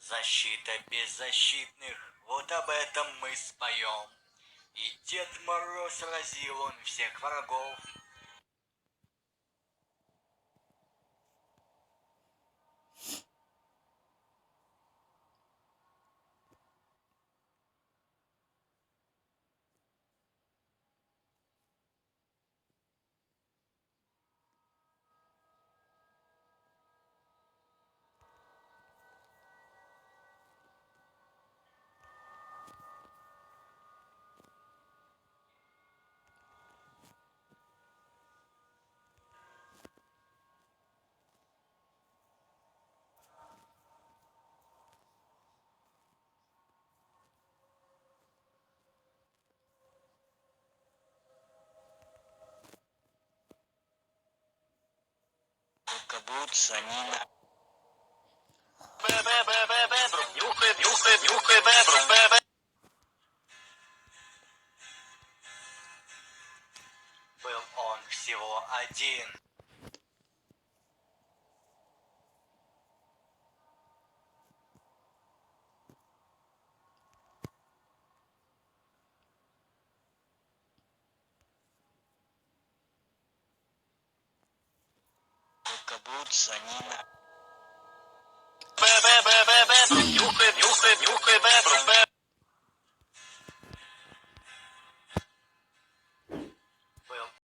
Защита беззащитных, вот об этом мы споем. И Дед Мороз разил он всех врагов. Только будут санина. Нюхай, нюхай, нюхай, бебру. Был он всего один. Только будут санина.